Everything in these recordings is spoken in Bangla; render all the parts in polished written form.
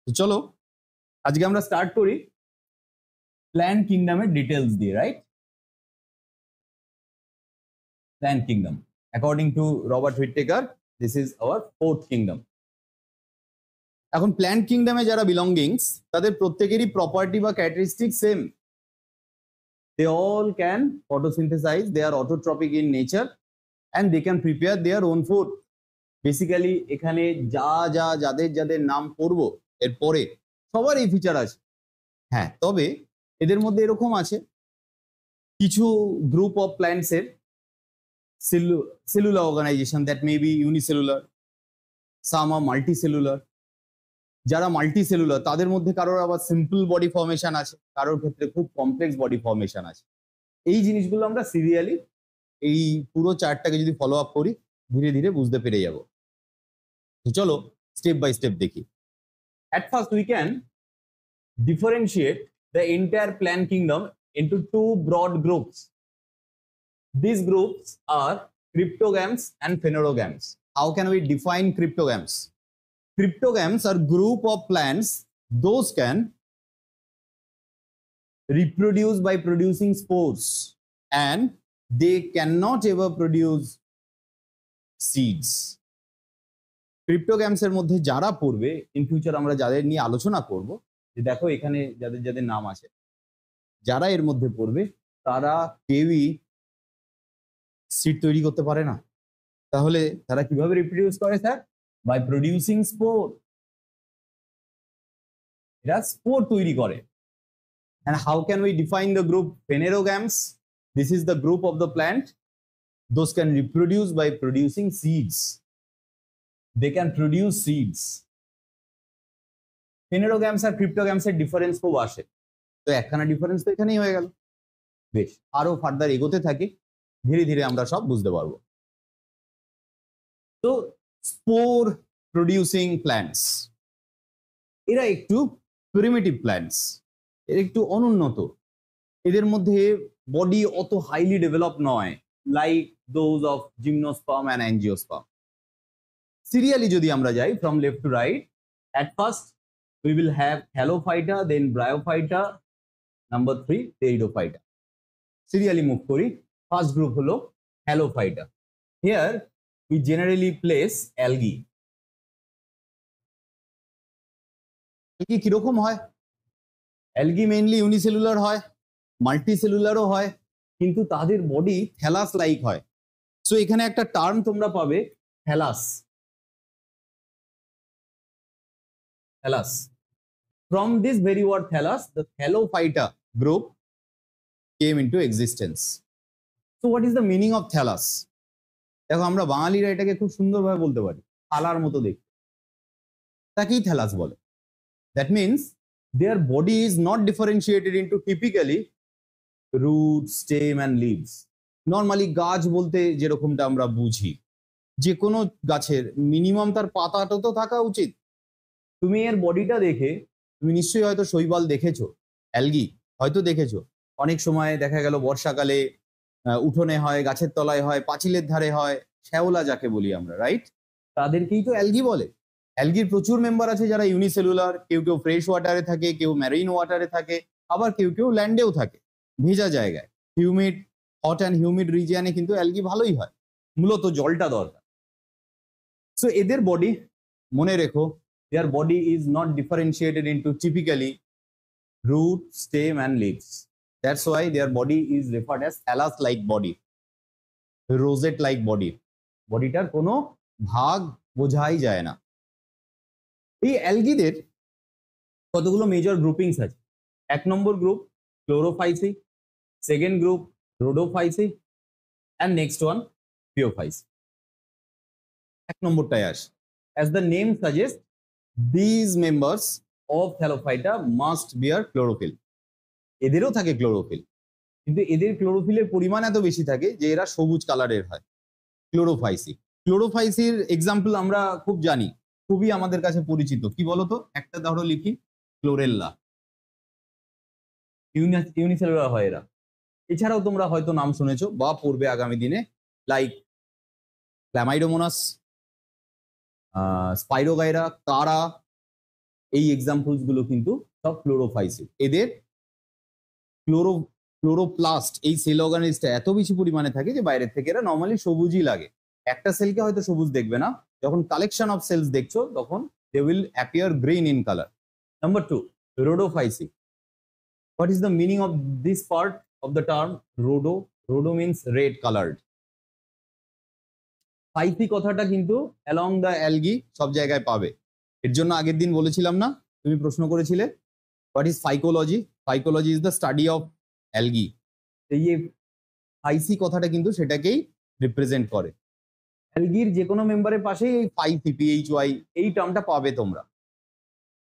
তো চলো আজকে আমরা স্টার্ট করি প্ল্যান্ট কিংডমের ডিটেলস দিয়ে, right? Plant kingdom according to Robert Whitaker this is our fourth kingdom. এখন প্ল্যান্ট কিংডমে যারা বিলঙ্গিংস তাদের প্রত্যেকেরই প্রপার্টি বা characteristic same. They all can photosynthesize, they are autotrophic in nature and they can prepare their own food. Basically এখানে যাদের নাম পড়বো এরপরে সবার এই ফিচার আছে। হ্যাঁ, তবে এদের মধ্যে এরকম আছে কিছু গ্রুপ অফ প্ল্যান্টসের cellular organization that may be unicellular, some are multicellular। যারা মাল্টিসেলুলার তাদের মধ্যে কারোর আবার সিম্পল বডি ফর্মেশন আছে, কারোর ক্ষেত্রে খুব কমপ্লেক্স বডি ফর্মেশন আছে। এই জিনিসগুলো আমরা সিরিয়ালি এই পুরো চার্টটাকে যদি ফলো আপ করি ধীরে ধীরে বুঝতে পেরে যাব। তো চলো স্টেপ বাই স্টেপ দেখি। At first we can differentiate the entire plant kingdom into two broad groups. These groups are cryptogams and phanerogams. How can we define cryptogams? Cryptogams are group of plants those can reproduce by producing spores and they cannot ever produce seeds. Cryptogams এর মধ্যে যারা পড়বে ইন ফিউচার আমরা যাদের নিয়ে আলোচনা করব, যে দেখো এখানে যাদের নাম আছে, যারা এর মধ্যে পড়বে তারা কেউই সিড তৈরি করতে পারে না। তাহলে তারা কিভাবে রিপ্রোডিউস করে স্যার? By producing spore. এরা স্পোর তৈরি করে। And how can we define the group phanerogams? This is the group of the plant those can reproduce by producing seeds. They can produce seeds. Phanerogams আর cryptogams এর ডিফারেন্স খুব আসে, তো একখানা ডিফারেন্স তো এখানেই হয়ে গেল। বেশ, আরো ফার্দার এগোতে থাকি, ধীরে ধীরে আমরা সব বুঝতে পারবো। তো স্পোর প্রডিউসিং প্ল্যান্টস এরা একটু প্রিমিটিভ প্ল্যান্টস, এর একটু অনুন্নত। এদের মধ্যে বডি অত হাইলি ডেভেলপ নয়, like those of gymnosperm and angiosperm. Serially যদি আমরা যাই from left to right, at first we will have thallophyta, then bryophyta, number 3 pteridophyta. Serially move করি। ফার্স্ট গ্রুপ হলো thallophyta. Here we generally place algae. algae কিরকম হয়? algae মেইনলি ইউনিসেলুলার হয়, মাল্টিসেলুলারও হয়, কিন্তু তাদের বডি থ্যালাস লাইক হয়। সো এখানে একটা টার্ম তোমরা পাবে thallus. Thallus, from this very word thallus the thallophyta group came into existence. So what is the meaning of thallus? দেখো আমরা বাঙালিরা এটাকে খুব সুন্দরভাবে বলতে পারি, থালার মতো দেখতে, তাকেই থ্যালাস বলে। That means their body is not differentiated into typically root, stem and leaves. Normally গাছ বলতে যেরকমটা আমরা বুঝি, যে কোনো গাছের মিনিমাম তার পাতাটা তো থাকা উচিত। তুমি এর বডিটা দেখে তুমি নিশ্চয়ই হয়তো শৈবাল দেখেছো, অ্যালগি হয়তো দেখেছো। অনেক সময় দেখা গেল বর্ষাকালে উঠোনে হয়, গাছের তলায় হয়, পাঁচিলের ধারে হয়, শ্যাওলা যাকে বলি আমরা, রাইট? তাদেরকেই তো অ্যালগি বলে। অ্যালগির প্রচুর মেম্বার আছে যারা ইউনিসেলুলার, কেউ ফ্রেশ ওয়াটারে থাকে, কেউ ম্যারিন ওয়াটারে থাকে, আবার কেউ ল্যান্ডেও থাকে, ভেজা জায়গায়। হিউমিড, হট অ্যান্ড হিউমিড রিজিয়ানে কিন্তু অ্যালগি ভালোই হয়, মূলত জলটা দরকার। সো এদের বডি মনে রেখো, দেয়ার body is not differentiated into typically root, stem and leaves. That's why their body is referred as thallus-like body, rosette-like body. বডিটার কোনো ভাগ বোঝাই যায় না। এই অ্যালগিদের কতগুলো মেজর গ্রুপিংস আছে। 1 নম্বর group chlorophyceae, second group rhodophyceae and next one phaeophyceae. 1 নম্বরটায় আসে। As the name suggests, these members of Thallophyta must bear chlorophyll. এদেরও থাকে ক্লোরোফিল, কিন্তু এদের ক্লোরোফিলের পরিমাণ এত বেশি থাকে যে এরা সবুজ কালারের হয়। ক্লোরোফাইসির এক্সাম্পল আমরা খুব জানি, খুবই আমাদের কাছে পরিচিত। কি বলতো, একটা ধরো লিখি, ক্লোরেল্লা, ইউনিসেলুলার হয় এরা। এছাড়াও তোমরা হয়তো নাম শুনেছো বা পড়বে আগামী দিনে, লাইক ক্ল্যামাইডোমোনাস, স্পাইরোগাইরা, কারা, এই এক্সাম্পলস গুলো কিন্তু সব ক্লোরোফাইসিল। এদের ক্লোরোপ্লাস্ট এই সেল অর্গানিজটা এত বেশি পরিমাণে থাকে যে বাইরের থেকে এরা নর্মালি সবুজই লাগে। একটা সেলকে হয়তো সবুজ দেখবে না, যখন কালেকশন অফ সেলস দেখছো তখন they will appear green in colour. Number 2, rhodophyceae. What is the meaning of this part of the term rhodo? Rhodo means red coloured. Phyceae কথাটা কিন্তু অ্যালং দ্য অ্যালগি সব জায়গায় পাবে। এর জন্য আগের দিন বলেছিলাম না, তুমি প্রশ্ন করেছিলে what is phycology? Phycology is the study of algae. এই যে ফাইসি কথাটা কিন্তু সেটাকেই রিপ্রেজেন্ট করে। অ্যালগির যে কোনো মেম্বারের পাশেই এই ফাইসি PHY এই টার্মটা পাবে তোমরা।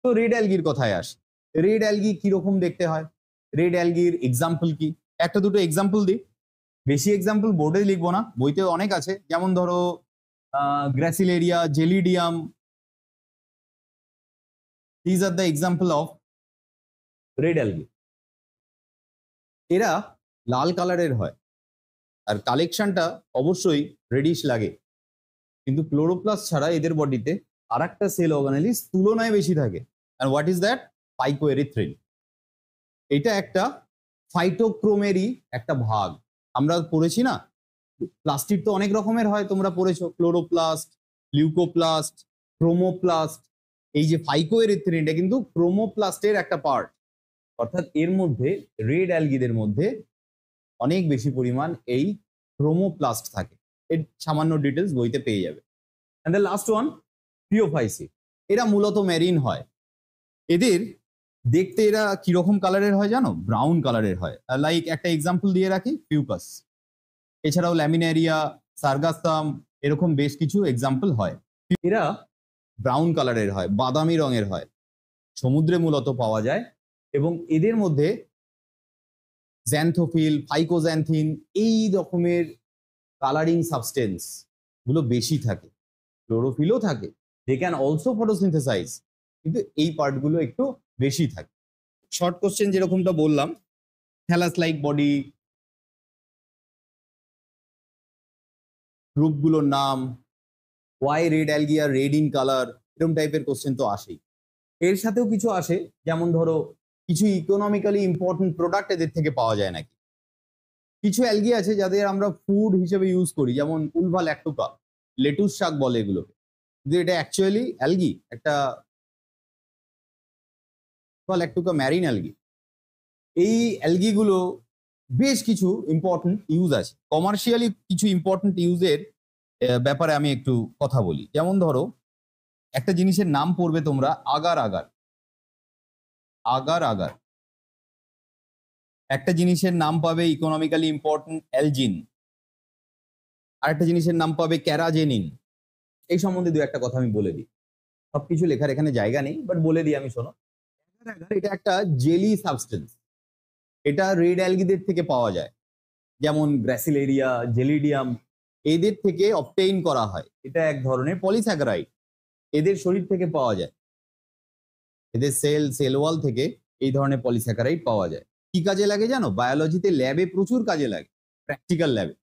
তো রেড অ্যালগির কথায় আসে। রেড অ্যালগি কিরকম দেখতে হয়? রেড অ্যালগির এক্সাম্পল কি? একটা দুটো এক্সাম্পল দিই, বেশি এক্সাম্পল বোর্ডে লিখবো না, বইতে অনেক আছে। যেমন ধরো gracilaria, gelidium, these are the example of red algae. এরা লাল কালারের হয় আর কালেকশনটা অবশ্যই রেডিশ লাগে, কিন্তু ক্লোরোপ্লাস্ট ছাড়া এদের বডিতে আর একটা সেল অর্গানেলিস তুলনায় বেশি থাকে। আর হোয়াট ইজ দ্যাট? ফাইকোএরিথ্রিন। এটা একটা ফাইটোক্রোমেরই একটা ভাগ। আমরা পড়েছি না, প্লাস্টিড তো অনেক রকমের হয়, তোমরা পড়েছো, ক্লোরোপ্লাস্ট, লিউকোপ্লাস্ট, ক্রোমোপ্লাস্ট। এই যে ফাইকোএরিথ্রিন এটা কিন্তু ক্রোমোপ্লাস্টের একটা পার্ট, অর্থাৎ এর মধ্যে রেড অ্যালগিদের মধ্যে অনেক বেশি পরিমাণ এই ক্রোমোপ্লাস্ট থাকে। এর সামান্য ডিটেলস বইতে পেয়ে যাবে। And the last one, phaeophyceae. এরা মূলত মেরিন হয়। এদের দেখতে এরা কিরকম কালারের হয় জানো? ব্রাউন কালারের হয়। লাইক একটা এক্সাম্পল দিয়ে রাখি, ফিউকাস। এছাড়াও ল্যামিনারিয়া, সার্গাসাম, এরকম বেশ কিছু এক্সাম্পল হয়। এরা ব্রাউন কালারের হয়, বাদামি রঙের হয়, সমুদ্রে মূলত পাওয়া যায়। এবং এদের মধ্যে জ্যান্থোফিল, ফাইকোজ্যান্থিন এই রকমের কালারিং সাবস্টেন্স গুলো বেশি থাকে। ক্লোরোফিলও থাকে, দে ক্যান অলসো ফটোসিনথেসাইজ, কিন্তু এই পার্টগুলো একটু বেশি থাকে। শর্ট কোশ্চেন যেরকমটা বললাম, থ্যালাস লাইক বডি, গ্রুপগুলোর নাম, ওয়াই রেড অ্যালগি আর রেড ইন কালার, এরকম টাইপের কোশ্চেন তো আসেই। এর সাথেও কিছু আসে, যেমন ধরো কিছু ইকোনমিক্যালি ইম্পর্টেন্ট প্রোডাক্ট এদের থেকে পাওয়া যায় নাকি। কিছু অ্যালগি আছে যাদের আমরা ফুড হিসেবে ইউজ করি, যেমন উলভা ল্যাকটুকা, লেটুস শাক বলে এগুলোকে, কিন্তু এটা অ্যাকচুয়ালি অ্যালগি, একটা ল্যাকটুকা ম্যারিন অ্যালগি। এই অ্যালগিগুলো বেশ কিছু ইম্পর্টেন্ট ইউজ আছে। কমার্শিয়ালি কিছু ইম্পর্টেন্ট ইউজের ব্যাপারে আমি একটু কথা বলি। যেমন ধরো একটা জিনিসের নাম পড়বে তোমরা, আগার আগার। Agar agar. একটা জিনিসের নাম পাবে ইকোনমিক্যালি ইম্পর্টেন্ট অ্যালজিন। আরেকটা জিনিসের নাম পাবে ক্যারাজেনিন। এই সম্বন্ধে দু একটা কথা আমি বলে দিই, সবকিছু লেখার এখানে জায়গা নেই, বাট বলে দিই আমি, শোনো। এটা একটা জেলি সাবস্টেন্স, এটা রেড অ্যালগিদের থেকে পাওয়া যায়, যেমন গ্রাসিলেরিয়া, জেলিডিয়াম, এদের থেকে অবটেইন করা হয়। এটা এক ধরনের পলিস্যাকারাইড, এদের শরীর থেকে পাওয়া যায়, এদের সেল ওয়াল থেকে এই ধরনের পলিস্যাকারাইড পাওয়া যায়। কি কাজে লাগে জানো? বায়োলজিতে ল্যাবে প্রচুর কাজে লাগে, প্র্যাকটিক্যাল ল্যাবে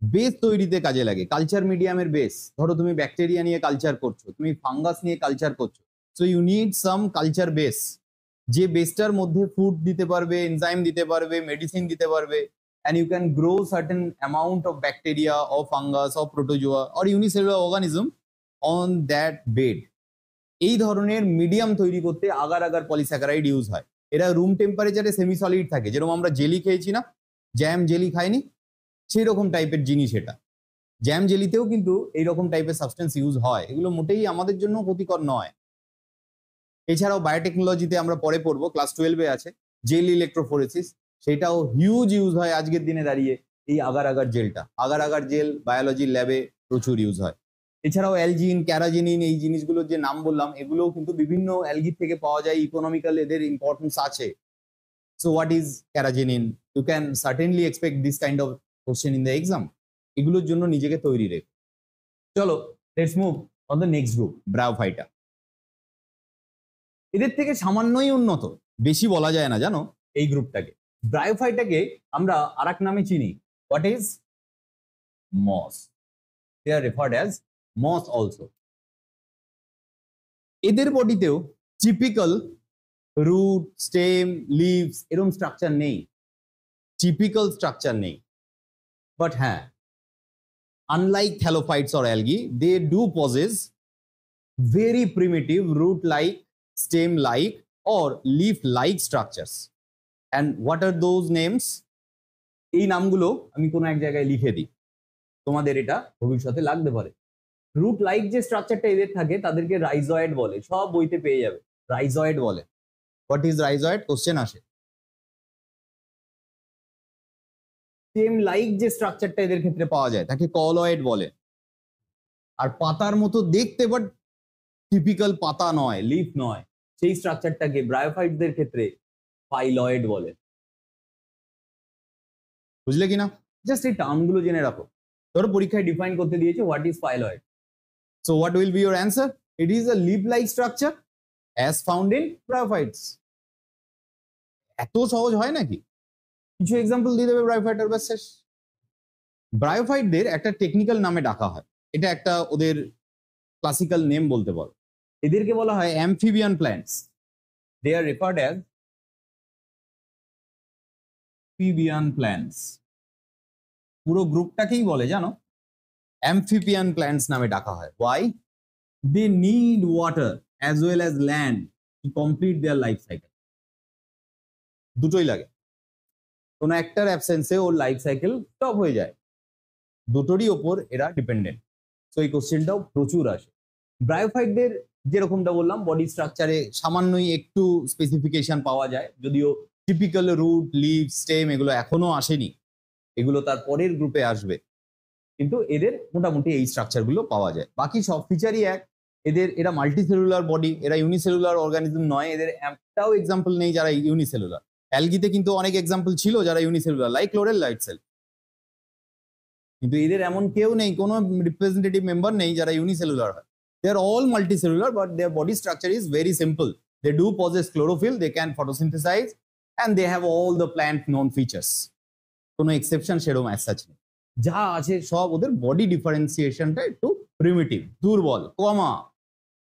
বেস তৈরিতে কাজে লাগে। কালচার মিডিয়ামের বেস, ধরো তুমি ব্যাকটেরিয়া নিয়ে কালচার করছো, তুমি ফাঙ্গাস নিয়ে কালচার করছো, so you need some culture base, যে বেসটার মধ্যে ফুড দিতে পারবে, এনজাইম দিতে পারবে, মেডিসিন দিতে পারবে, and you can grow certain amount of bacteria or fungus or protozoa or unicellular organism on that bed. এই ধরনের মিডিয়াম তৈরি করতে আগার আগার পলিস্যাকারাইড ইউজ হয়। এরা রুম টেম্পারেচারে সেমি সলিড থাকে, যেরকম আমরা জেলি খেয়েছি না, জ্যাম জেলি খাইনি, সেই রকম টাইপের জিনিস এটা। জ্যাম জেলিতেও কিন্তু এইরকম টাইপের সাবস্টেন্স ইউজ হয়, এগুলো মোটেই আমাদের জন্য ক্ষতিকর নয়। এছাড়াও বায়োটেকনোলজিতে আমরা পরে পড়বো, ক্লাস 12-এ আছে জেল ইলেকট্রোফোরেসিস, সেটাও হিউজ ইউজ হয় আজকের দিনে দাঁড়িয়ে। এই আগার আগার জেলটা, আগার আগার জেল বায়োলজির ল্যাবে প্রচুর ইউজ হয়। এছাড়াও অ্যালজিন, ক্যারাজিনিন, এই জিনিসগুলোর যে নাম বললাম, এগুলোও কিন্তু বিভিন্ন অ্যালগির থেকে পাওয়া যায়, ইকোনমিক্যাল এদের ইম্পর্টেন্স আছে। So what is carrageenan? You can certainly expect this kind of question in the exam. এগুলোর জন্য নিজেকে তৈরি রেখো। চলো let's move on the next group, bryophyta. এদের থেকে সামান্যই উন্নত, বেশি বলা যায় না জানো এই গ্রুপটাকে। ব্রায়োফাইটাকে আমরা আরেক নামে চিনি, what is? Moss. They are referred as moss also. এদের বডিতেও টিপিক্যাল রুট স্টেম লিভস এরকম স্ট্রাকচার নেই, টিপিক্যাল স্ট্রাকচার নেই। বাট হ্যাঁ, unlike thallophytes or algae, they do possess very primitive root-like, stem-like or leaf-like structures. And what are those names? এই নামগুলো আমি কোনো এক জায়গায় লিখে দিই, তোমাদের এটা ভবিষ্যতে লাগতে পারে। রুট লাইক যে স্ট্রাকচারটা এদের থাকে তাদেরকে রাইজয়েড বলে, সব বইতে পেয়ে যাবে, রাইজয়েড বলে। What is rhizoid? কোশ্চেন আসে। স্টেম লাইক যে স্ট্রাকচারটা এদের ক্ষেত্রে পাওয়া যায় তাকে কলয়েড বলে। আর পাতার মতো দেখতে বাট টিপিক্যাল পাতা নয়, লিফ নয়, সেই স্ট্রাকচারটাকে ব্রায়োফাইটদের ক্ষেত্রে ফাইলয়েড বলে। বুঝলে কিনা? জাস্ট এই টার্মগুলো জেনে রাখো। ধরো পরীক্ষায় ডিফাইন করতে দিয়েছে what is phylloid, so what will be your answer? It is a leaf like structure as found in bryophytes. এত সহজ হয় নাকি? কিছু এক্সাম্পল দিয়ে দেবে ব্রায়োফাইটার, ব্যাস শেষ। ব্রায়োফাইটদের একটা টেকনিক্যাল নামে ডাকা হয়, এটা একটা ওদের ক্লাসিক্যাল নেম বলতে পারো। এদেরকে বলা হয় amphibian plants. They are referred as amphibian plants. পুরো গ্রুপটাকেই বলে জানো অ্যামফিবিয়ান প্ল্যান্টস নামে ডাকা হয়। Why? They need water as well as land to complete their life cycle. দুটোই লাগে, কোনো একটার অ্যাবসেন্সে ওর লাইফ সাইকেল স্টপ হয়ে যায়, দুটোরই ওপর এরা ডিপেন্ডেন্ট। তো এই কোশ্চেনটাও প্রচুর আসে। ব্রায়োফাইটদের যেরকমটা বললাম বডি স্ট্রাকচারে সামান্যই একটু স্পেসিফিকেশন পাওয়া যায়, যদিও টিপিক্যাল রুট লিভ স্টেম এগুলো এখনো আসেনি, এগুলো তার পরের গ্রুপে আসবে, কিন্তু এদের মোটামুটি এই স্ট্রাকচারগুলো পাওয়া যায়। বাকি সব ফিচারই এক। এরা মাল্টিসেলুলার বডি, এরা ইউনিসেলুলার অর্গানিজম নয়, এদের একটাও এক্সাম্পল নেই যারা ইউনিসেলুলার। অ্যালগিতে কিন্তু অনেক এক্সাম্পল ছিল যারা ইউনিসেলুলার, লাইক ক্লোরেল লাইট সেল, কিন্তু এদের এমন কেউ নেই, কোনো রিপ্রেজেন্টেটিভ মেম্বার নেই যারা ইউনিসেলুলার হয়। They are all multicellular, but their body structure is very simple. They do possess chlorophyll, they can photosynthesize, and they have all the plant known features. কোনো এক্সেপশন সেরকম অ্যাজ সাচ নেই। যা আছে সব ওদের বডি ডিফারেন্সিয়েশনটা একটু প্রিমিটিভ, দুর্বল, কমা।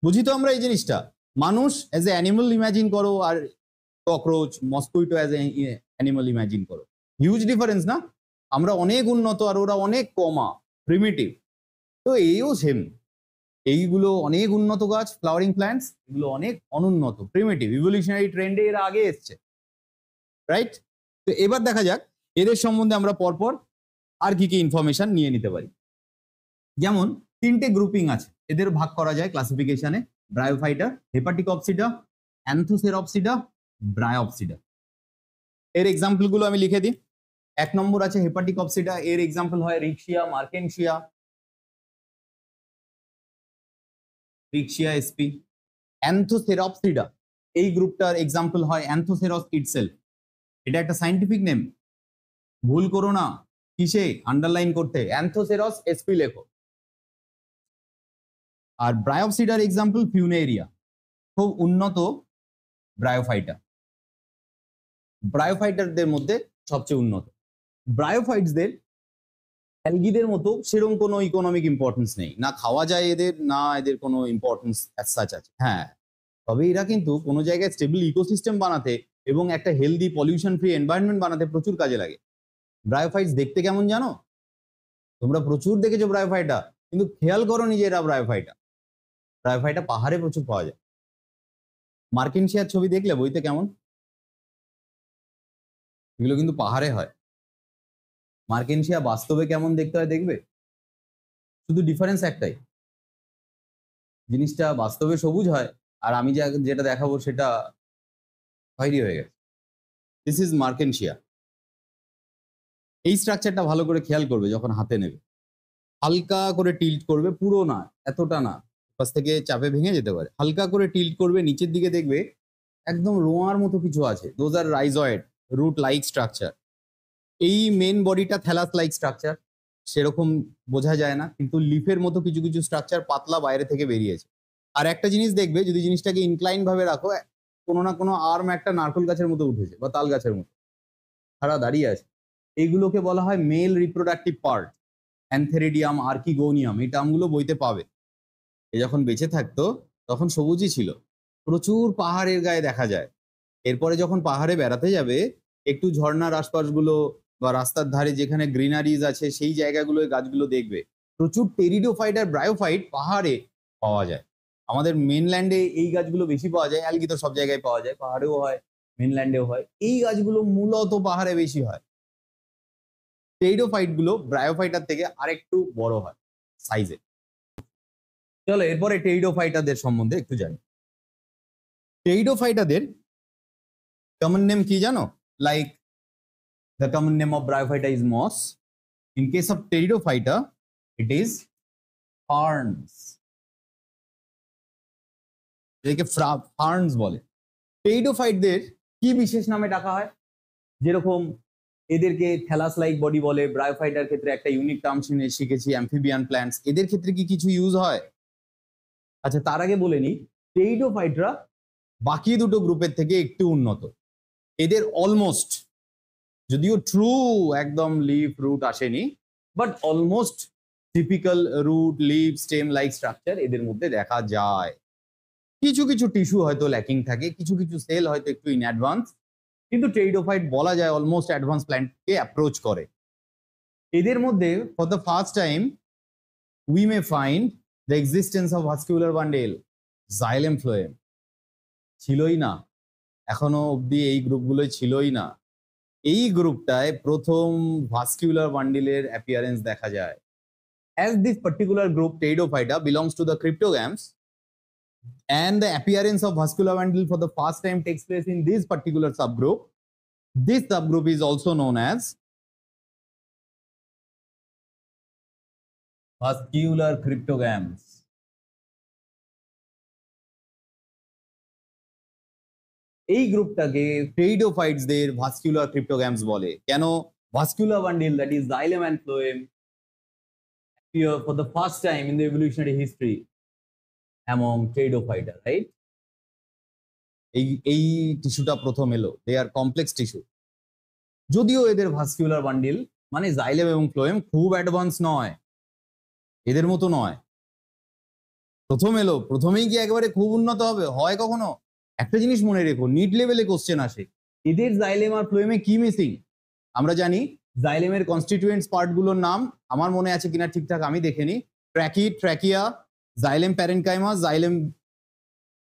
বুঝি তো আমরা এই জিনিসটা? মানুষ অ্যাজ এ অ্যানিমাল ইমাজিন করো, আর cockroach mosquito as a animal ইমাজিন করো, হিউজ ডিফারেন্স না? আমরা অনেক উন্নত আর ওরা অনেক কমা, প্রিমিটিভ। তো এইও সেম, এইগুলো অনেক উন্নত গাছ, ফ্লাওয়ারিং প্ল্যান্টস, এগুলো অনেক অনুন্নত, প্রিমিটিভ। ইভলিউশনারি ট্রেন্ডে এরা আগে এসছে, রাইট? তো এবার দেখা যাক এদের সম্বন্ধে আমরা পরপর আর কি কি ইনফরমেশন নিয়ে নিতে পারি। যেমন তিনটে গ্রুপিং আছে, এদের ভাগ করা যায় ক্লাসিফিকেশনে: ব্রায়োফাইটা, হেপাটিকপসিডা, অ্যান্থোসেরপসিডা, ব্রায়োপসিডা। এর এক্সাম্পল গুলো আমি লিখে দিই। 1 নম্বর আছে হেপাটিকপসিডা, এর এক্সাম্পল হয় রিক্সিয়া, মার্কেনশিয়া, রিক্সিয়া এসপি। অ্যান্থোসেরপসিডা, এই গ্রুপটার এক্সাম্পল হয় অ্যান্থোসেরস ইটসেলফ। এটা একটা সাইন্টিফিক নেম, ভুল করো না কিসে আন্ডারলাইন করতে, অ্যান্থোসেরস এসপি লেখো। আর ব্রায়োপসিডার এক্সাম্পল ফিউনেরিয়া, খুব উন্নত ব্রায়োফাইটা, ব্রায়োফাইটারদের মধ্যে সবচেয়ে উন্নত। ব্রায়োফাইটসদের অ্যালগিদের মতো সেরকম কোনো ইকোনমিক ইম্পর্টেন্স নেই, না খাওয়া যায় এদের, না এদের কোনো ইম্পর্টেন্স অ্যাজ সাচ আছে। হ্যাঁ, তবে এরা কিন্তু কোনো জায়গায় স্টেবল ইকোসিস্টেম বানাতে এবং একটা হেলদি পলিউশন ফ্রি এনভায়রনমেন্ট বানাতে প্রচুর কাজে লাগে। ব্রায়োফাইটস দেখতে কেমন জানো? তোমরা প্রচুর দেখেছো ব্রায়োফাইটা, কিন্তু খেয়াল করো নিজেরা ব্রায়োফাইটা। ব্রায়োফাইটা পাহাড়ে প্রচুর পাওয়া যায়। মার্কেনশিয়ার ছবি দেখলে বইতে কেমন, এগুলো কিন্তু পাহাড়ে হয়। মার্কেনশিয়া বাস্তবে কেমন দেখতে হয় দেখবে, শুধু ডিফারেন্স একটাই, জিনিসটা বাস্তবে সবুজ হয় আর আমি যেটা দেখাবো সেটা খয়েরি হয়ে গেছে। This is marchantia. এই স্ট্রাকচারটা ভালো করে খেয়াল করবে যখন হাতে নেবে, হালকা করে টিল্ট করবে, পুরো না, এতটা না, পাশ থেকে চাপে ভেঙে যেতে পারে। হালকা করে টিল্ট করবে, নিচের দিকে দেখবে একদম রোঁয়ার মতো কিছু আছে, those are rhizoid root like structure. এই মেন বডিটা থ্যালাস লাইক স্ট্রাকচার, সেরকম বোঝা যায় না, কিন্তু লিফের মতো কিছু কিছু স্ট্রাকচার পাতলা বাইরে থেকে বেরিয়েছে। আর একটা জিনিস দেখবে, যদি জিনিসটাকে ইনক্লাইন ভাবে রাখো, কোনো না কোনো আর্ম একটা নারকেল গাছের মতো উঠেছে বা তাল গাছের মতো খাড়া দাঁড়িয়ে আছে। এইগুলোকে বলা হয় মেল রিপ্রোডাক্টিভ পার্ট, অ্যান্থেরিডিয়াম, আর্কিগোনিয়াম, এই টার্মগুলো বইতে পাবে। এ যখন বেঁচে থাকতো তখন সবুজই ছিল, প্রচুর পাহাড়ের গায়ে দেখা যায়। এরপরে যখন পাহাড়ে বেড়াতে যাবে, একটু ঝর্ণার আশপাশগুলো বা রাস্তার ধারে যেখানে গ্রিনারিজ আছে সেই জায়গাগুলোয় গাছগুলো দেখবে প্রচুর টেরিডোফাইট আর ব্রায়োফাইট পাহাড়ে পাওয়া যায়। আমাদের মেনল্যান্ডে এই গাছগুলো বেশি পাওয়া যায়, অ্যালগি তো সব জায়গায় পাওয়া যায়, পাহাড়েও হয় মেনল্যান্ডেও হয়, এই গাছগুলো মূলত পাহাড়ে বেশি হয়। টেরিডোফাইট গুলো ব্রায়োফাইটার থেকে আরেকটু বড় হয় সাইজে। চলো এরপরে টেরিডোফাইটাদের সম্বন্ধে একটু জানি। টেরিডোফাইটাদের কমন নেম কি জানো? Like the common name of bryophyta is moss. In case of pteridophyta, it is ferns. এটাকে ফার্নস বলে। টেরিডোফাইটদের কি বিশেষ নামে ডাকা হয়? যেরকম এদেরকে থ্যালাস লাইক বডি বলে, ব্রায়োফাইটার ক্ষেত্রে একটা ইউনিক টার্ম শিখেছি অ্যামফিবিয়ান প্ল্যান্টস, এদের ক্ষেত্রে কি কিছু ইউজ হয়? আচ্ছা তার আগে বলে নি, টেরিডোফাইটরা বাকি দুটো গ্রুপের থেকে একটু উন্নত। এদের অলমোস্ট, যদিও ট্রু একদম লিফ রুট আসেনি, but almost typical root leaf stem like structure এদের মধ্যে দেখা যায়। কিছু কিছু টিস্যু হয়তো ল্যাকিং থাকে, কিছু কিছু সেল হয়তো একটু ইন অ্যাডভান্স, কিন্তু টেরিডোফাইট বলা যায় অলমোস্ট অ্যাডভান্স প্ল্যান্টকে অ্যাপ্রোচ করে। এদের মধ্যে for the first time we may find the existence of vascular bundle, xylem phloem. ছিলই না, এখনো অব্দি এই গ্রুপগুলোই ছিলই না। এই গ্রুপটায় প্রথম ভাস্কুলার বান্ডিলের অ্যাপিয়ারেন্স দেখা যায়। As this particular group Pteridophyta belongs to the cryptogams and the appearance of vascular bundle for the first time takes place in this particular subgroup, this subgroup is also known as vascular cryptogams. এই গ্রুপটাকে টেরিডোফাইটসদের ভাস্কুলার ক্রিপ্টোগ্যামস বলে। কেন? Vascular bundle, that is xylem and phloem, appear for the first time in the evolutionary history among Pteridophyta, right? এই টিস্যুটা প্রথম এলো। দে আর কমপ্লেক্স টিস্যু, যদিও এদের ভাস্কুলার বান্ডিল মানে জাইলেম এবং ফ্লোয়েম খুব অ্যাডভান্স নয়, এদের মতো নয়। প্রথম এলো, প্রথমেই কি একেবারে খুব উন্নত হবে? হয় কখনো? একটা জিনিস মনে রেখো, নিট লেভেলে কোশ্চেন আসে, এদের জাইলেম আর ফ্লোয়েমে কি মিসিং? আমরা জানি জাইলেমের কনস্টিটিউয়েন্টস পার্টগুলোর নাম আমার মনে আছে কিনা ঠিকঠাক আমি দেখে নিই। ট্র্যাকি, trachea, xylem parenchyma, xylem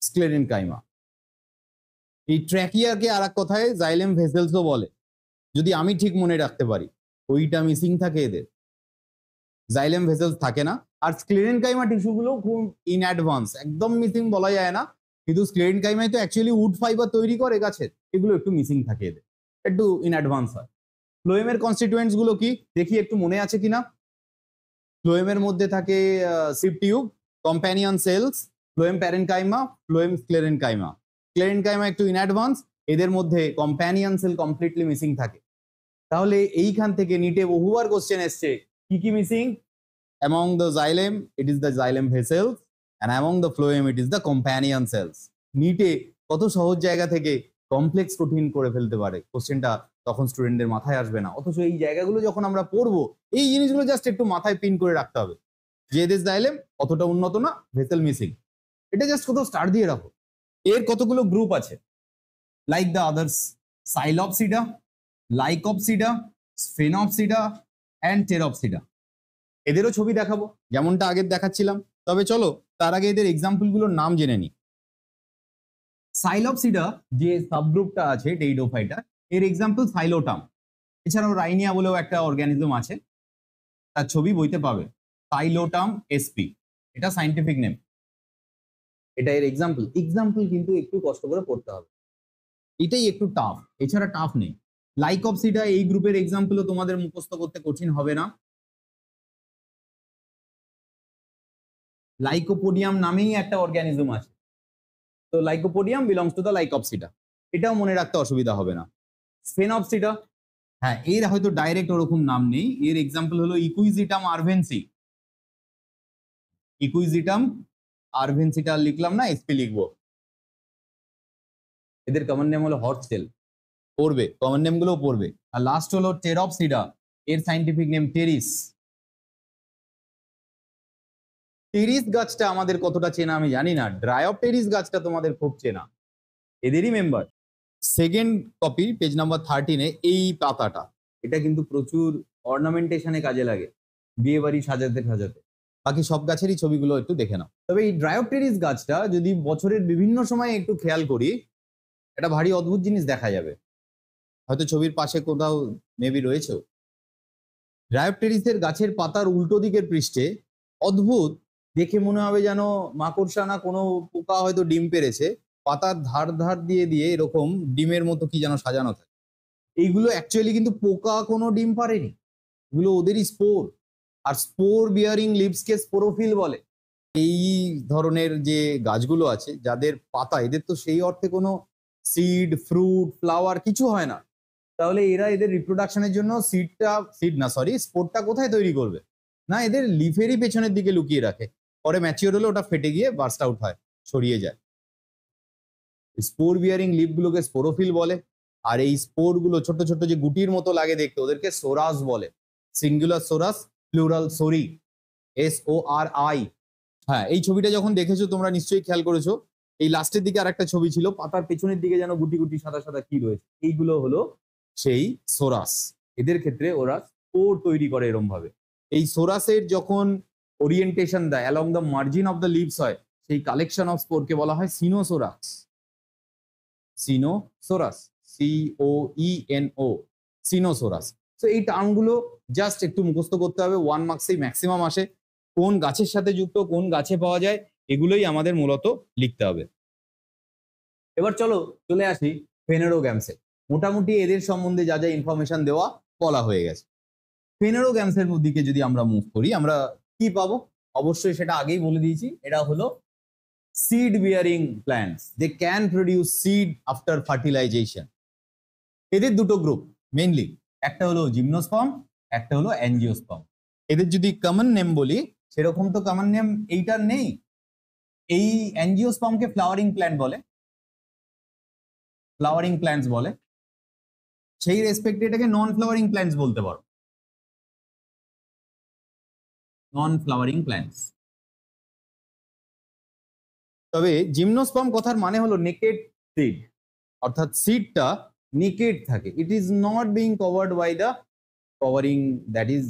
sclerenchyma. এই ট্র্যাকিয়াকে আর এক কথায় জাইলেম ভেসেলসও বলে, যদি আমি ঠিক মনে রাখতে পারি। ওইটা মিসিং থাকে এদের, জাইলেম ভেসেলস থাকে না। আর স্ক্লেরেনকাইমা টিস্যুগুলো খুব ইন অ্যাডভান্স, একদম মিসিং বলা যায় না, কিন্তু স্ক্লেরেনকাইমায় তো অ্যাকচুয়ালি উড ফাইবার তৈরি করে গাছের, এগুলো একটু মিসিং থাকে এদের, একটু ইন অ্যাডভান্স হয়। ফ্লোয়েমের কনস্টিটিউয়েন্টস গুলো কি দেখি একটু মনে আছে কিনা? ফ্লোয়েমের মধ্যে থাকে sieve tube, companion cells, phloem parenchyma, phloem sclerenchyma. Sclerenchyma একটু ইন অ্যাডভান্স, এদের মধ্যে কম্প্যানিয়ন সেল কমপ্লিটলি মিসিং থাকে। তাহলে এইখান থেকে নিটে বহুবার কোশ্চেন এসছে, কি কি missing? Among the xylem it is the xylem vessels, and among the phloem it is the companion cells. নিটে কত সহজ জায়গা থেকে কমপ্লেক্স কঠিন করে ফেলতে পারে কোশ্চেনটা, তখন স্টুডেন্টদের মাথায় আসবে না। অথচ এই জায়গাগুলো যখন আমরা পড়বো, এই জিনিসগুলো জাস্ট একটু মাথায় পিন করে রাখতে হবে, যে এদের জাইলেম অতটা উন্নত না, ভেসেল মিসিং, এটা জাস্ট কোথাও স্টার দিয়ে রাখো। এর কতগুলো গ্রুপ আছে, লাইক দ্য আদার্স, সাইলপসিডা, লাইকপসিডা, স্ফেনপসিডা অ্যান্ড টেরপসিডা। এদেরও ছবি দেখাবো যেমনটা আগে দেখাচ্ছিলাম, তবে চলো তার আগে এদের এক্সাম্পল গুলোর নাম জেনে নি। সাইলপসিডা যে সাবগ্রুপটা আছে টেরিডোফাইটা, এর এক্সাম্পল সাইলোটাম। এছাড়াও রাইনিয়া বলেও একটা অর্গানিজম আছে, তার ছবি বইতে পাবে, সাইলোটাম এসপি, এটা সাইন্টিফিক নেম, এটা এর এক্সাম্পল। এক্সাম্পল কিন্তু একটু কষ্ট করে পড়তে হবে, এটাই একটু টাফ, এছাড়া টাফ নেই। লাইকপসিডা এই গ্রুপের এক্সাম্পলও তোমাদের মুখস্থ করতে কঠিন হবে না। লাইকোপোডিয়াম নামেই একটা অর্গানিজম আছে, তো লাইকোপোডিয়াম বিলংস টু দ্য লাইকপসিডা, এটাও মনে রাখতে অসুবিধা হবে না। স্ফেনপসিডা, হ্যাঁ এর হয়তো ডাইরেক্ট ওরকম নাম নেই, এর এক্সাম্পল হলো ইকুইজিটাম আরভেন্সি। ইকুইজিটাম আরভেন্সিটা লিখলাম না, এসপি লিখবো। এদের কমন নেম হলো হর্সটেল, পড়বে, কমন নেম গুলো পড়বে। আর লাস্ট হলো টেরপসিডা, এর সাইন্টিফিক নেম টেরিস। টেরিস গাছটা আমাদের কতটা চেনা আমি জানি না, ড্রায়োপটেরিস গাছটা তোমাদের খুব চেনা, এদেরই member. Second copy page number 13-এ এই পাতাটা, এটা কিন্তু প্রচুর অর্নামেন্টেশনে কাজে লাগে, বিয়ে বাড়ি সাজাতে সাজাতে। বাকি সব গাছেরই ছবিগুলো একটু দেখে নাও। তবে এই ড্রায়োপটেরিস গাছটা যদি বছরের বিভিন্ন সময় একটু খেয়াল করি, একটা ভারী অদ্ভুত জিনিস দেখা যাবে, হয়তো ছবির পাশে কোথাও মেবি রয়েছে। ড্রায়োপটেরিসের গাছের পাতার উল্টো দিকের পৃষ্ঠে অদ্ভুত দেখে মনে হবে যেন মাকড়সা না কোনো পোকা হয়তো ডিম পেড়েছে, পাতার ধার ধার দিয়ে দিয়ে এরকম ডিমের মতো কি যেন সাজানো থাকে। এইগুলো অ্যাকচুয়ালি কিন্তু পোকা কোনো ডিম পারেনি, এগুলো ওদেরই স্পোর। আর স্পোর বিয়ারিং লিভসকে স্পোরোফিল বলে। এই ধরনের যে গাছগুলো আছে যাদের পাতা, এদের তো সেই অর্থে কোনো সিড ফ্রুট ফ্লাওয়ার কিছু হয় না, তাহলে এরা এদের রিপ্রোডাকশনের জন্য স্পোরটা কোথায় তৈরি করবে? না, এদের লিফেরই পেছনের দিকে লুকিয়ে রাখে, পরে ম্যাচিওর হলে ওটা ফেটে গিয়ে বার্স্ট আউট হয়, ছড়িয়ে যায়। স্পোর বিয়ারিং লিফগুলোকে স্পোরোফিল বলে। আর এই স্পোর গুলো ছোট ছোট যে গুটির মতো লাগে দেখতে, ওদেরকে সোরাস বলে। Singular sorus, plural sori, SORI। হ্যাঁ, এই ছবিটা যখন দেখেছো তোমরা নিশ্চয়ই খেয়াল করেছো, এই লাস্টের দিকে আর একটা ছবি ছিল, পাতার পেছনের দিকে যেন গুটি গুটি সাদা সাদা কি রয়েছে, এইগুলো হলো সেই সোরাস। এদের ক্ষেত্রে ওরা স্পোর তৈরি করে এরম ভাবে। এই সোরাসের যখন ওরিয়েন্টেশন দেয় along the margin of the leaves হয়, সেই কালেকশন অফ স্পোরকে বলা হয় সিনোসোরাস। সিনোসোরাস, COENO, সিনোসোরাস। তো এই টার্মগুলো জাস্ট একটু মুখস্থ করতে হবে, 1 মার্কসেই ম্যাক্সিমাম আসে। কোন গাছের সাথে যুক্ত, কোন গাছে পাওয়া যায়, এগুলোই আমাদের মূলত লিখতে হবে। এবার চলো চলে আসি ফেনেরোগ্যামসে। মোটামুটি এদের সম্বন্ধে যা যা ইনফরমেশন দেওয়া বলা হয়ে গেছে। ফেনেরোগ্যামসের দিকে যদি আমরা মুভ করি, আমরা কি পাবো? অবশ্যই সেটা আগেই বলে দিয়েছি, এটা হলো seed bearing plants. They can produce seed after fertilization. এদের দুটো গ্রুপ মেইনলি, একটা হলো জিমনোস্পার্ম, একটা হলো অ্যাঞ্জিওস্পার্ম। এদের যদি কমন নেম বলি, সেরকম তো কমন নেম এইটার নেই। এই অ্যাঞ্জিওস্পার্মকে ফ্লাওয়ারিং প্ল্যান্ট বলে, ফ্লাওয়ারিং প্ল্যান্টস বলে। সেই রেসপেক্টে এটাকে নন ফ্লাওয়ারিং প্ল্যান্টস বলতে পারো, নন ফ্লাওয়ারিং প্ল্যান্টস। তবে জিমনোস্পার্ম কথার মানে হলো নেকেড সিড, অর্থাৎ সিডটা নেকেড থাকে। It is not being covered by the covering that is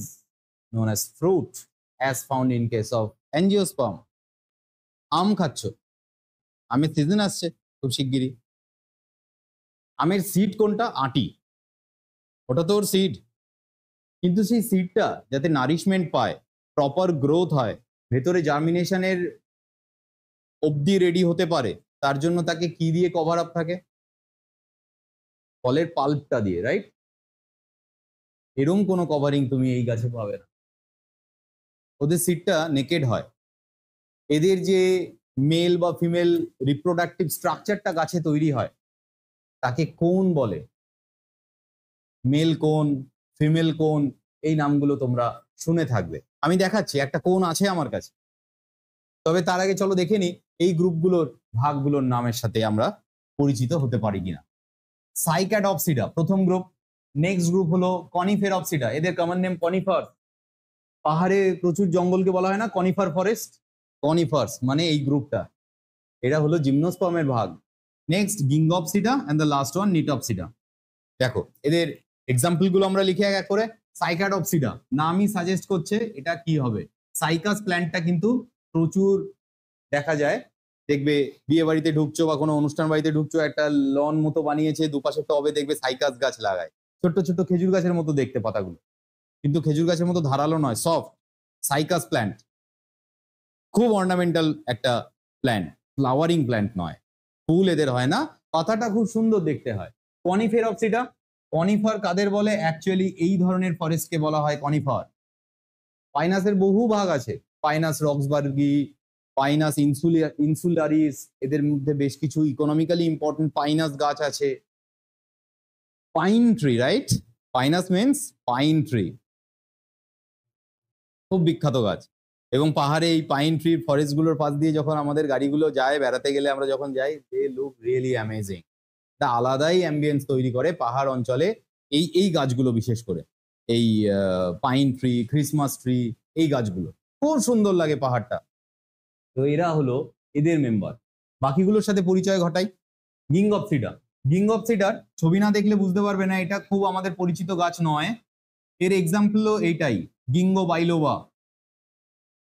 known as fruit as found in case of angiosperm. আম খাচ্ছ, আমের সিজন আসছে খুব শিগগিরই। আমের সিড কোনটা? আটি, ওটা তো ওর সিড। কিন্তু সেই সিডটা যাতে নারিশমেন্ট পায়, প্রপার গ্রোথ হয়, ভেতরে জার্মিনেশনের অবধি রেডি হতে পারে, তার জন্য তাকে কি দিয়ে কভার আপ থাকে? ফলের পাল্পটা দিয়ে, রাইট? এরম কোনো কভারিং তুমি এই গাছে পাবে না। ওদের সিডটা নেকেড হয়। এদের যে মেল বা ফিমেল রিপ্রোডাক্টিভ স্ট্রাকচারটা গাছে তৈরি হয়, তাকে কোন বলে। মেল কোন, ফিমেল কোন, এই নামগুলো তোমরা শুনে থাকবে। আমি দেখাচ্ছি, একটা কোন আছে আমার কাছে। তবে তার আগে চলো দেখে নি এই গ্রুপগুলোর ভাগগুলোর নামের সাথে আমরা পরিচিত হতে পারি কিনা। সাইক্যাডপসিডা প্রথম গ্রুপ। নেক্সট গ্রুপ হলো কনিফেরপসিডা, এদের কমন নেম কনিফার। পাহাড়ে প্রচুর জঙ্গলকে বলা হয় না কনিফার ফরেস্ট, কনিফার্স মানে এই গ্রুপটা। এরা হলো জিমনোস্পার্মের ভাগ। Next ginkgopsida and the last one gnetopsida. দেখো এদের এক্সাম্পল গুলো আমরা লিখে এক এক করে। সাইক্যাডপসিডা নামই সাজেস্ট করছে এটা কি হবে। সাইকাস প্ল্যান্টটা কিন্তু প্রচুর দেখা যায়, দেখবে বিয়ে বাড়িতে ঢুকছো বা কোনো অনুষ্ঠান বাড়িতে ঢুকছো, একটা লন মতো বানিয়েছে, দুপাশে টবে দেখবে সাইকাস গাছ লাগায়, ছোট্ট ছোট্ট খেজুর গাছের মতো দেখতে পাতাগুলো, কিন্তু খেজুর গাছের মতো ধারালো নয়, সফট। সাইকাস প্ল্যান্ট খুব অর্নামেন্টাল একটা প্ল্যান্ট, ফ্লাওয়ারিং প্ল্যান্ট নয়, ফুল এদের হয় না, পাতাটা খুব সুন্দর দেখতে হয়। কনিফেরপসিডা, কনিফার কাদের বলে? অ্যাকচুয়ালি এই ধরনের ফরেস্টকে বলা হয় কনিফার। পাইনাসের বহু ভাগ আছে, পাইনাস রক্সবার্গি, পাইনাস ইনসুলারিস, এদের মধ্যে বেশ কিছু ইকোনমিক্যালি ইম্পর্টেন্ট পাইনাস গাছ আছে। Pine tree, right? Pinus means pine tree, খুব বিখ্যাত গাছ। এবং পাহাড়ে এই পাইন ট্রি ফরেস্ট গুলোর পাশ দিয়ে যখন আমাদের গাড়িগুলো যায়, বেড়াতে গেলে আমরা যখন যাই, দে লুক রিয়েলি অ্যামেজিং। একটা আলাদাই অ্যাম্বিয়েন্স তৈরি করে পাহাড় অঞ্চলে এই গাছগুলো, বিশেষ করে এই পাইন ট্রি, ক্রিসমাস ট্রি, এই গাছগুলো খুব সুন্দর লাগে পাহাড়টা। তো এরা হলো এদের মেম্বার। বাকিগুলোর সাথে পরিচয় ঘটাই। গিংগপসিডা, গিংগপসিডার ছবি না দেখলে বুঝতে পারবে না, এটা খুব আমাদের পরিচিত গাছ নয়। এর এক্সাম্পল এইটাই, গিঙ্গো বাইলোবা।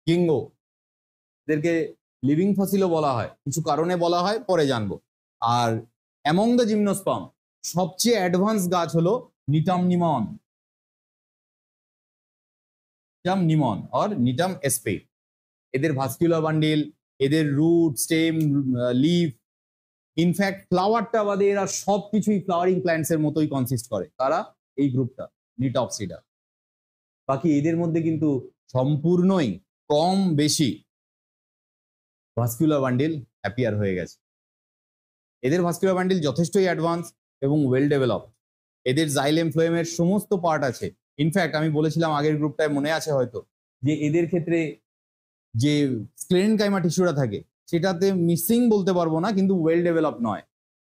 গিঙ্গো এদেরকে লিভিং ফসিলও বলা হয়, কিছু কারণে বলা হয়, পরে জানবো। আর অ্যামং দ্য জিমনোস্পার্ম সবচেয়ে অ্যাডভান্স গাছ হলো নিটাম নিমন, নিটাম নিমন অর নিটাম এসপে। এদের ভাস্কুলার বান্ডিল, এদের রুট, স্টেম, লিফ, ইনফ্যাক্ট ফ্লাওয়ারটা বাদে এরা সবকিছুই ফ্লাওয়ারিং প্ল্যান্টস এর মতোই কনসিস্ট করে। তারা এই গ্রুপটা নিটপসিডা। বাকি এদের মধ্যে কিন্তু সম্পূর্ণই কম বেশি ভাস্কুলার বান্ডিল অ্যাপিয়ার হয়ে গেছে। এদের ভাস্কুলার বান্ডিল যথেষ্টই অ্যাডভান্স এবং ওয়েল ডেভেলপড। এদের জাইলেম ফ্লোয়েমের সমস্ত পার্ট আছে। ইনফ্যাক্ট আমি বলেছিলাম আগের গ্রুপটায়, মনে আছে হয়তো, যে এদের ক্ষেত্রে যে স্ক্লেরেনকাইমা টিস্যুটা থাকে সেটাতে মিসিং বলতে পারবো না, কিন্তু ওয়েল ডেভেলপ নয়।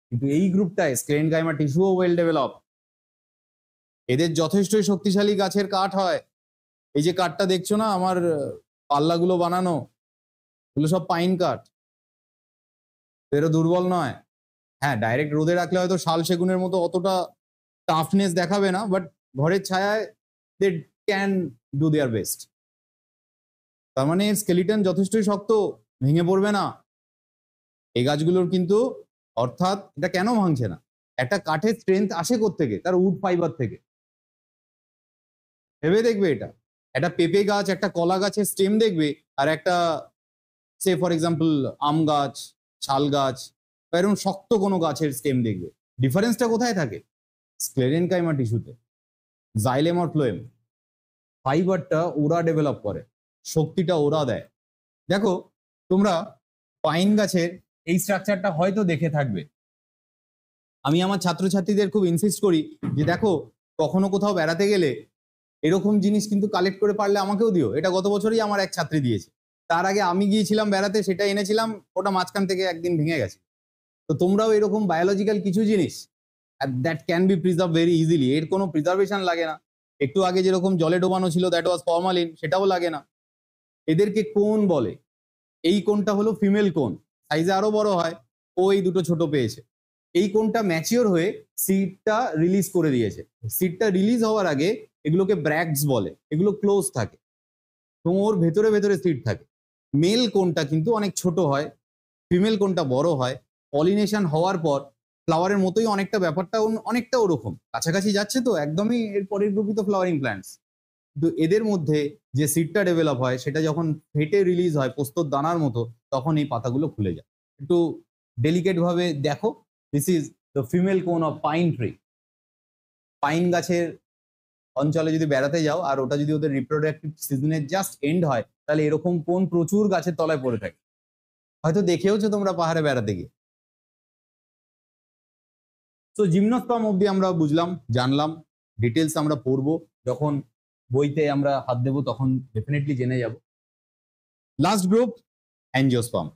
কিন্তু এই গ্রুপটায় স্ক্লেরেনকাইমা টিস্যুও ওয়েল ডেভেলপ। এদের যথেষ্টই শক্তিশালী গাছের কাঠ হয়। এই যে কাঠটা দেখছো না আমার পাল্লাগুলো বানানো, এগুলো সব পাইন কাঠ, এরা দুর্বল নয়। হ্যাঁ, ডাইরেক্ট রোদে রাখলে হয়তো শাল সেগুনের মতো অতটা টাফনেস দেখাবে না, বাট ঘরের ছায়ায় they can do their best. তার মানে এর স্কেলিটন যথেষ্টই শক্ত, ভেঙে পড়বে না এই গাছগুলোর কিন্তু। অর্থাৎ এটা কেন ভাঙছে না, একটা কাঠের স্ট্রেংথ আসে কোত্থেকে? তার উড ফাইবার থেকে। ভেবে দেখবে, এটা একটা পেঁপে গাছ, একটা কলা গাছের স্টেম দেখবে, আর একটা সে ফর এক্সাম্পল আম গাছ, শাল গাছ বা এরকম শক্ত কোনো গাছের স্টেম দেখবে। ডিফারেন্সটা কোথায় থাকে? স্ক্লেরেনকাইমা টিস্যুতে, জাইলেম আর ফ্লোয়েম। ফাইবারটা ওরা ডেভেলপ করে, শক্তিটা ওরা দেয়। দেখো তোমরা পাইন গাছের এই স্ট্রাকচারটা হয়তো দেখে থাকবে। আমি আমার ছাত্রছাত্রীদের খুব ইনসিস্ট করি যে দেখো, কখনো কোথাও বেড়াতে গেলে এরকম জিনিস কিন্তু কালেক্ট করে পারলে আমাকেও দিও। এটা গত বছরই আমার এক ছাত্রী দিয়েছে। তার আগে আমি গিয়েছিলাম বেড়াতে, সেটা এনেছিলাম, ওটা মাঝখান থেকে একদিন ভেঙে গেছে। তো তোমরাও এরকম বায়োলজিক্যাল কিছু জিনিস that can be preserve very easily, এর কোনো প্রিজার্ভেশন লাগে না। একটু আগে যেরকম জলে ডোবানো ছিল, দ্যাট ওয়াজ ফর্মালিন, সেটাও লাগে না। এদেরকে কোন বলে। এই কোনটা হলো ফিমেল কোন, সাইজে আরো বড় হয়, ও এই দুটো ছোট পেয়েছে। এই কোনটা ম্যাচিওর হয়ে সিডটা রিলিজ করে দিয়েছে। সিডটা রিলিজ হওয়ার আগে এগুলোকে ব্র্যাক্টস বলে, এগুলো ক্লোজ থাকে এবং ওর ভেতরে ভেতরে সিড থাকে। মেল কোনটা কিন্তু অনেক ছোট হয়, ফিমেল কোনটা বড় হয়। পলিনেশন হওয়ার পর ফ্লাওয়ারের মতোই অনেকটা, ব্যাপারটা অনেকটা ওরকম কাছাকাছি যাচ্ছে। তো একদমই এর পরের গ্রুপই তো ফ্লাওয়ারিং প্ল্যান্টস। কিন্তু এদের মধ্যে যে সিডটা ডেভেলপ হয় সেটা যখন ফেটে রিলিজ হয় পোস্তর দানার মতো, তখন এই পাতাগুলো খুলে যায়। একটু ডেলিকেট ভাবে দেখো, দিস ইজ দ্য ফিমেল কোন অফ পাইন ট্রি। পাইন গাছের অঞ্চলে যদি বেড়াতে যাও আর ওটা যদি ওদের রিপ্রোডাক্টিভ সিজনের জাস্ট এন্ড হয়, তাহলে এরকম কোন প্রচুর গাছের তলায় পড়ে থাকে। হয়তো দেখেওছো তোমরা পাহাড়ে বেড়াতে গিয়ে। তো জিমনোস্পার্ম অব্দি আমরা বুঝলাম, জানলাম। ডিটেলস আমরা পড়বো যখন বইতে আমরা হাত দেবো, তখন ডেফিনেটলি জেনে যাব। Last group angiosperm.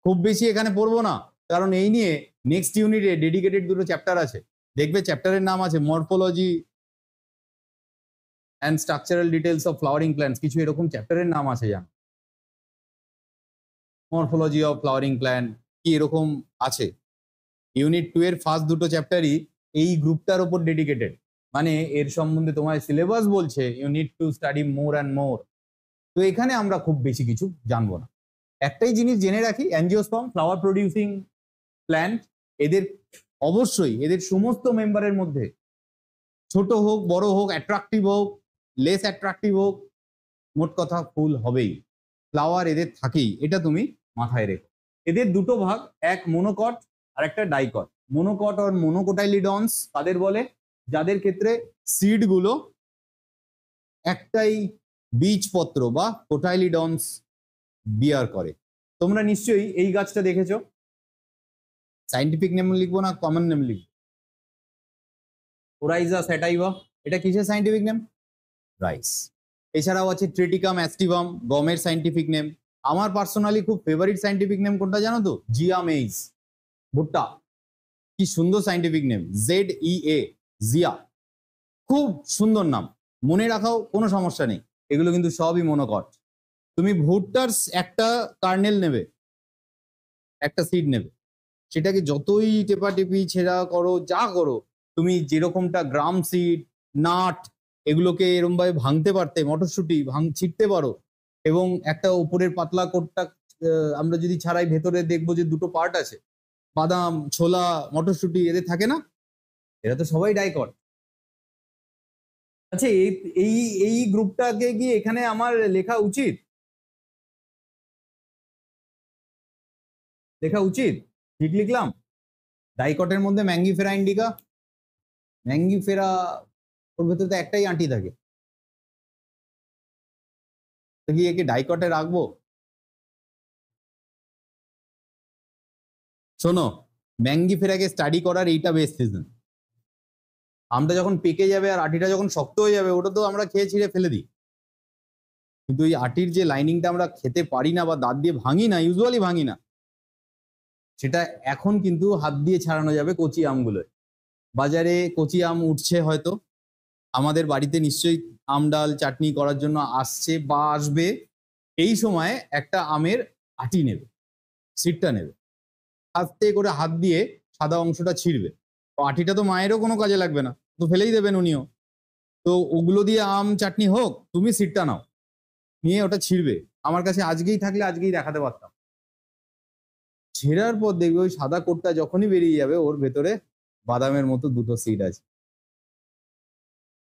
খুব বেশি এখানে পড়বো না, কারণ এই নিয়ে নেক্সট ইউনিটে ডেডিকেটেড দুটো চ্যাপ্টার আছে। দেখবে চ্যাপ্টারের নাম আছে morphology and structural details of flowering plants, কিছু এরকম চ্যাপ্টারের নাম আছে জানো। মরফোলজি অফ ফ্লাওয়ারিং প্ল্যান্ট কি এরকম আছে। ইউনিট 2 এর ফার্স্ট দুটো চ্যাপ্টারই এই গ্রুপটার উপর ডেডিকেটেড। মানে এর সম্বন্ধে তোমার সিলেবাস বলছে you need to study more and more. তো এখানে আমরা খুব বেশি কিছু জানবো না। একটাই জিনিস জেনে রাখি, অ্যাঞ্জিওস্পার্ম ফ্লাওয়ার প্রডিউসিং প্ল্যান্ট। এদের অবশ্যই এদের সমস্ত মেম্বারের মধ্যে ছোট হোক বড় হোক, অ্যাট্রাকটিভ হোক লেস অ্যাট্রাকটিভ হোক, মোট কথা ফুল হবেই, ফ্লাওয়ার এদের থাকেই, এটা তুমি মাথায় রেখো। এদের দুটো ভাগ, এক মোনোকট আর একটা ডাইকট। মোনোকট আর মোনোকোটাইলিডন্স তাদের বলে যাদের ক্ষেত্রে সিড গুলো একটাই বীজপত্র বা কোটাইলিডন্স বিয়ার করে। তোমরা নিশ্চয়ই এই গাছটা দেখেছো। সাইন্টিফিক নেম লিখবো না কমন নেম লিখবো? ওরাইজা স্যাটাইভা, এটা কিসের সাইন্টিফিক নেম? রাইস। এছাড়াও আছে ট্রিটিকাম অ্যাস্টিভাম, গমের সাইন্টিফিক নেম। আমার পার্সোনালি খুব ফেভারিট সাইন্টিফিক নেম কোনটা জানো তো? জিয়া মেইজ, ভুট্টা। কি সুন্দর সাইন্টিফিক নেম, ZEA, জিয়া। খুব সুন্দর নাম, মনে রাখাও কোনো সমস্যা নেই। এগুলো কিন্তু সবই মোনোকট। তুমি ভুট্টার একটা কার্নেল নেবে, একটা সিড নেবে, সেটাকে যতই টেপাটেপি ছেঁড়া করো যা করো, তুমি যেরকমটা গ্রাম সিড, নাট এগুলোকে এরম ভাবে ভাঙতে পারতে, মটরশুঁটি ছিটতে পারো, এবং একটা উপরের পাতলা কোটটা আমরা যদি ছাড়াই ভেতরে দেখবো যে দুটো পার্ট আছে, বাদাম, ছোলা, মটরশুঁটি এদের থাকে না, এরা তো সবাই ডাইকট। আচ্ছা, এই এই গ্রুপটাকে কি এখানে আমার লেখা উচিত? লেখা উচিত? ঠিক লিখলাম? ডাইকটের মধ্যে ম্যাঙ্গিফেরা ইন্ডিকা, ম্যাঙ্গিফেরা, ওর ভেতরে তো একটাই আঁটি থাকে, তো কি একে ডাইকটে রাখবো? শোনো, ম্যাঙ্গিফেরাকে স্টাডি করার এইটা বেস্ট সিজন। আমটা যখন পেকে যাবে আর আটিটা যখন শক্ত হয়ে যাবে, ওটা তো আমরা খেয়ে ছিঁড়ে ফেলে দিই, কিন্তু ওই আটির যে লাইনিংটা আমরা খেতে পারি না বা দাঁত দিয়ে ভাঙি না, ইউজুয়ালি ভাঙি না, সেটা এখন কিন্তু হাত দিয়ে ছাড়ানো যাবে কচি আমগুলোয়। বাজারে কচি আম উঠছে, হয়তো আমাদের বাড়িতে নিশ্চয়ই আম ডাল চাটনি করার জন্য আসছে বা আসবে। এই সময় একটা আমের আটি নেবে, সিডটা নেবে, আস্তে করে হাত দিয়ে সাদা অংশটা ছিঁড়বে। তো আটিটা তো মায়েরও কোনো কাজে লাগবে না, তো ফেলেই দেবেন উনিও, তো ওগুলো দিয়ে আম চাটনি হোক, তুমি সিডটা নাও, নিয়ে ওটা ছিঁড়বে। আমার কাছে আজকেই থাকলে আজকেই দেখাতে পারতাম। ছেঁড়ার পর দেখবে ওই সাদা কোটটা যখনই বেরিয়ে যাবে, ওর ভেতরে বাদামের মতো দুটো সিড আছে,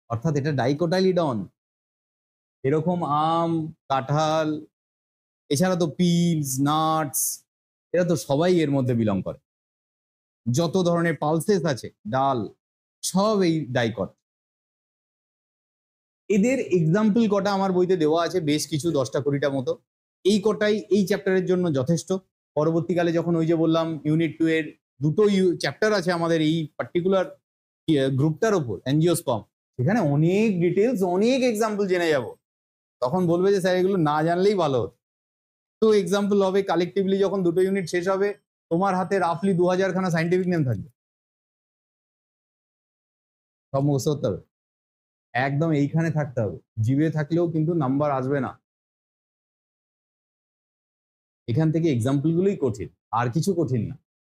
অর্থাৎ এটা ডাইকোটাইলিডন। এরকম আম, কাঁঠাল, এছাড়া তো পিলস, নাটস, এরা তো সবাই এর মধ্যে বিলং করে। যত ধরনের পালসেস আছে, ডাল, সব এই ডাইকট। এদের এক্সাম্পল কটা আমার বইতে দেওয়া আছে, বেশ কিছু, 10টা-20টা মতো। এই কটাই এই চ্যাপ্টারের জন্য যথেষ্ট। পরবর্তীকালে যখন ওই যে বললাম ইউনিট 2 এর দুটো চ্যাপ্টার আছে আমাদের এই পার্টিকুলার গ্রুপটার ওপর, অ্যাঞ্জিওস্পার্ম, সেখানে অনেক ডিটেলস, অনেক এক্সাম্পল জেনে যাব। তখন বলবে যে স্যার এগুলো না জানলেই ভালো হতো। তো এক্সাম্পল হবে কালেকটিভলি, যখন দুটো ইউনিট শেষ হবে তোমার হাতে রাফলি 2000 খানা সাইন্টিফিক নেম থাকবে, সব মুখস্থ করতে হবে, একদম এইখানে থাকতে হবে। জিবে থাকলেও কিন্তু নাম্বার আসবে না, এখান থেকে এক্সাম্পল গুলোই কঠিন, আর কিছু কঠিন না।